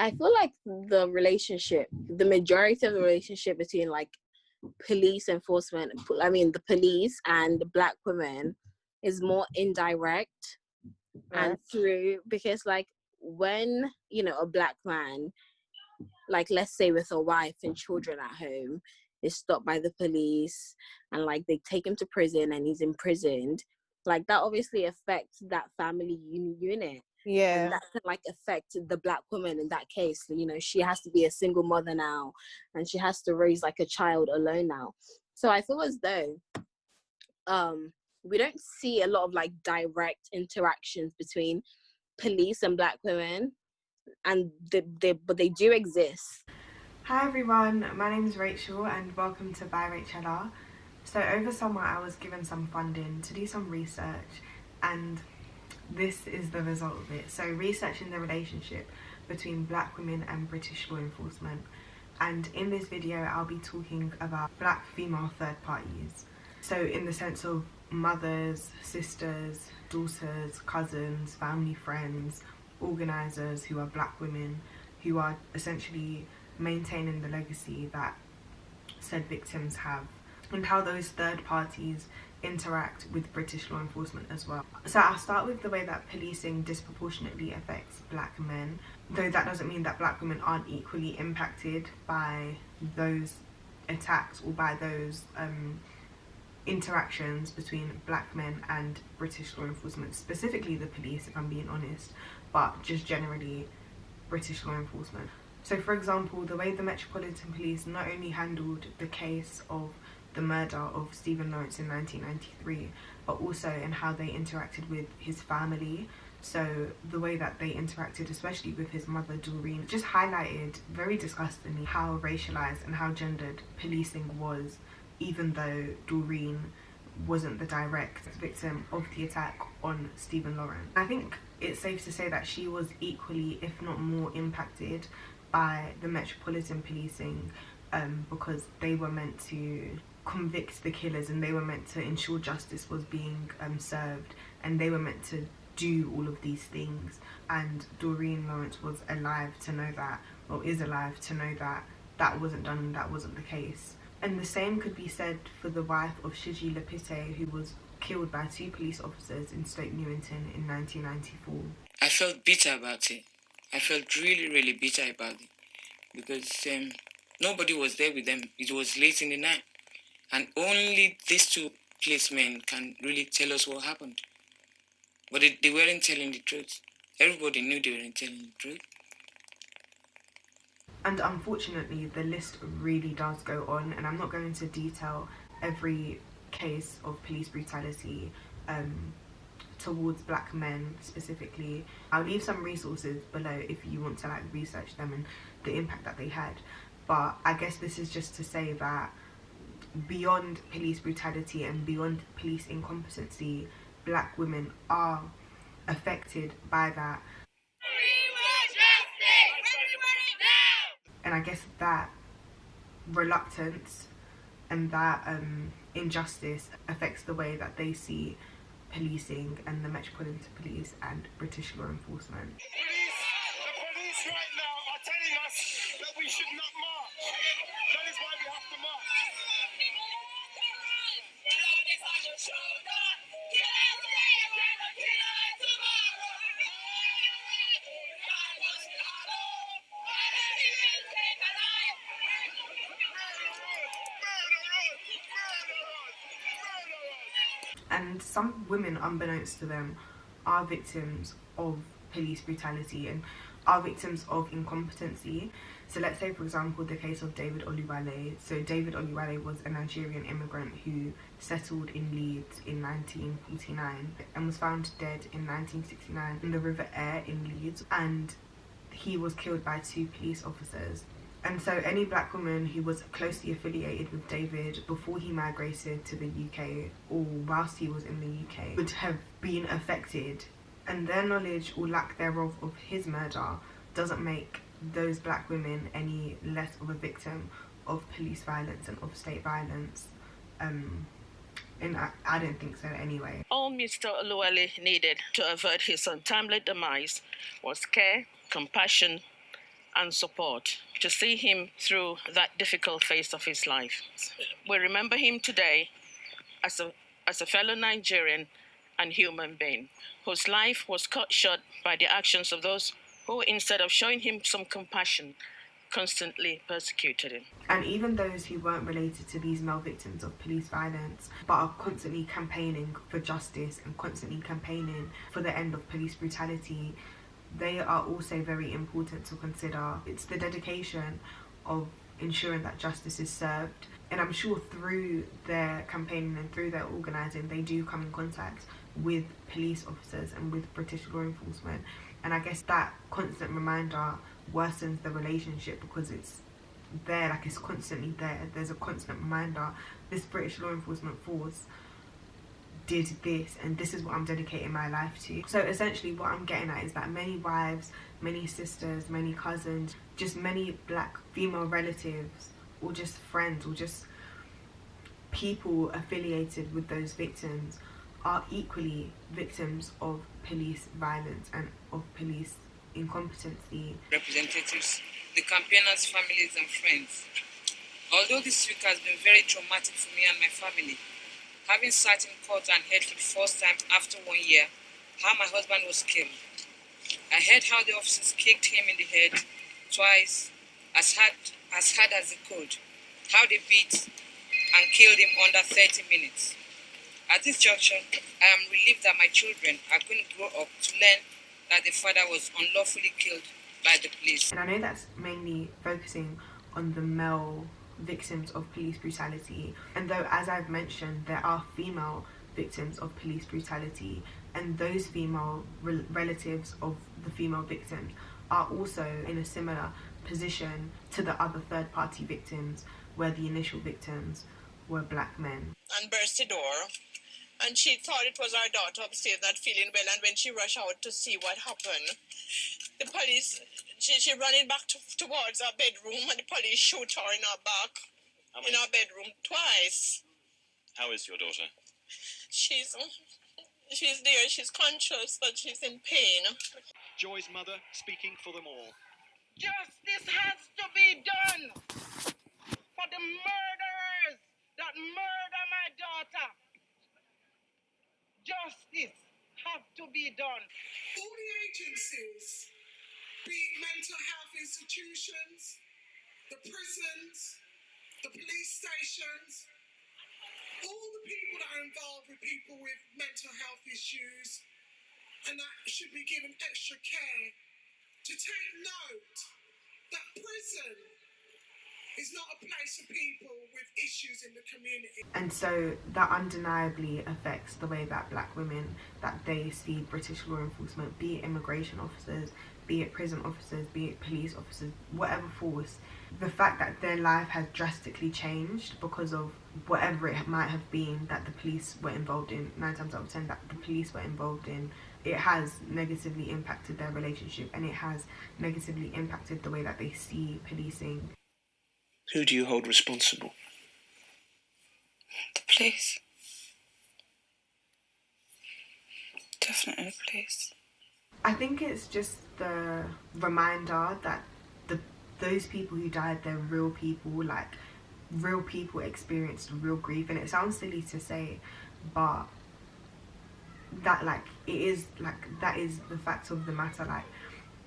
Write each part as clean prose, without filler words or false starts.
I feel like the majority of the relationship between like police enforcement, the police and Black women is more indirect and through, because like when, a Black man, like let's say with a wife and children at home, is stopped by the police and like they take him to prison and he's imprisoned, like that obviously affects that family unit. Yeah. And that can like affect the Black woman in that case. She has to be a single mother now and she has to raise like a child alone now. So I feel as though we don't see a lot of like direct interactions between police and Black women, and but they do exist. Hi everyone, my name is Rachel and welcome to By Rachelaa. So over summer I was given some funding to do some research, and this is the result of it. So researching the relationship between Black women and British law enforcement. And in this video I'll be talking about Black female third parties. So in the sense of mothers, sisters, daughters, cousins, family friends, organisers who are Black women, who are essentially maintaining the legacy that said victims have, and how those third parties interact with British law enforcement as well. So I'll start with the way that policing disproportionately affects Black men, though that doesn't mean that Black women aren't equally impacted by those attacks or by those interactions between Black men and British law enforcement, specifically the police if I'm being honest, but just generally British law enforcement. So for example, the way the Metropolitan Police not only handled the case of the murder of Stephen Lawrence in 1993, but also in how they interacted with his family. So the way that they interacted, especially with his mother Doreen, just highlighted very disgustingly how racialized and how gendered policing was, even though Doreen wasn't the direct victim of the attack on Stephen Lawrence. I think it's safe to say that she was equally, if not more, impacted by the Metropolitan Policing, because they were meant to convict the killers and they were meant to ensure justice was being served, and they were meant to do all of these things. And Doreen Lawrence was alive to know that, or is alive to know that that wasn't done and that wasn't the case. And the same could be said for the wife of Shiji Lapite, who was killed by 2 police officers in Stoke Newington in 1994. I felt bitter about it. I felt really, really bitter about it because nobody was there with them. It was late in the night, and only these 2 policemen can really tell us what happened. But they weren't telling the truth. Everybody knew they weren't telling the truth. And unfortunately, the list really does go on, and I'm not going to detail every case of police brutality towards Black men specifically. I'll leave some resources below if you want to like research them and the impact that they had. But I guess this is just to say that beyond police brutality and beyond police incompetency, Black women are affected by that. And I guess that reluctance and that injustice affects the way that they see policing and the Metropolitan Police and British law enforcement. The police right now are telling us that we should not march. That is why we have to march. And some women, unbeknownst to them, are victims of police brutality and are victims of incompetency. So let's say, for example, the case of David Oluwale. So David Oluwale was a Nigerian immigrant who settled in Leeds in 1949 and was found dead in 1969 in the River Aire in Leeds, and he was killed by 2 police officers. And so any Black woman who was closely affiliated with David before he migrated to the UK or whilst he was in the UK would have been affected, and their knowledge or lack thereof of his murder doesn't make those Black women any less of a victim of police violence and of state violence. And I don't think so anyway. All Mr. Oluwale needed to avert his untimely demise was care, compassion, and support to see him through that difficult phase of his life. We remember him today as a fellow Nigerian and human being whose life was cut short by the actions of those who, instead of showing him some compassion, constantly persecuted him. And even those who weren't related to these male victims of police violence but are constantly campaigning for justice and constantly campaigning for the end of police brutality, they are also very important to consider. It's the dedication of ensuring that justice is served, and I'm sure through their campaigning and through their organising they do come in contact with police officers and with British law enforcement, and I guess that constant reminder worsens the relationship because it's there, like it's constantly there. There's a constant reminder, this British law enforcement force did this and this is what I'm dedicating my life to. So essentially what I'm getting at is that many wives, many sisters, many cousins, just many black female relatives or just friends or just people affiliated with those victims are equally victims of police violence and of police incompetency. Representatives, the campaigners, families and friends. Although this week has been very traumatic for me and my family, having sat in court and heard for the first time after 1 year how my husband was killed. I heard how the officers kicked him in the head twice, as hard as they could, how they beat and killed him under 30 minutes. At this juncture, I am relieved that my children are going to grow up to learn that the father was unlawfully killed by the police. And I know that's mainly focusing on the male victims of police brutality, and though, as I've mentioned, there are female victims of police brutality, and those female relatives of the female victims are also in a similar position to the other third-party victims, where the initial victims were black men. And burst the door, and she thought it was our daughter upstairs not feeling well, and when she rushed out to see what happened, the police, she running back towards our bedroom, and the police shoot her in our back, in our bedroom twice. How is your daughter? She's there, she's conscious, but she's in pain. Joy's mother speaking for them all. Justice has to be done for the murderers that murder my daughter. Justice has to be done. All the agencies, be it mental health institutions, the prisons, the police stations, all the people that are involved with people with mental health issues, and that should be given extra care to take note that prison is not a place for people with issues in the community. And so that undeniably affects the way that black women, that they see British law enforcement, be it immigration officers, be it prison officers, be it police officers, whatever force. The fact that their life has drastically changed because of whatever it might have been that the police were involved in, 9 times out of 10 that the police were involved in, it has negatively impacted their relationship, and it has negatively impacted the way that they see policing. Who do you hold responsible? The police. Definitely the police. I think it's just the reminder that those people who died, they're real people, like real people experienced real grief, and it sounds silly to say, but that that is the fact of the matter. Like,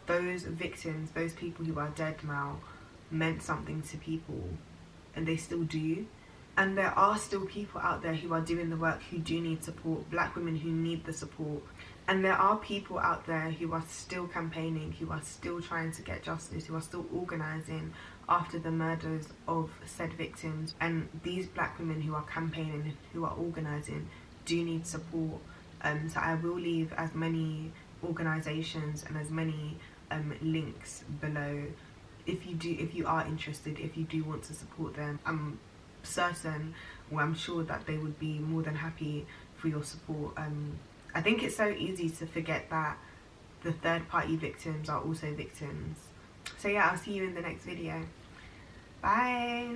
those victims, those people who are dead now, meant something to people, and they still do. And there are still people out there who are doing the work, who do need support, black women who need the support. And there are people out there who are still campaigning, who are still trying to get justice, who are still organising after the murders of said victims. And these black women who are campaigning, who are organising, do need support. So I will leave as many organisations and as many links below. If you are interested, if you do want to support them, I'm sure that they would be more than happy for your support. I think it's so easy to forget that the third party victims are also victims. So yeah, I'll see you in the next video. Bye.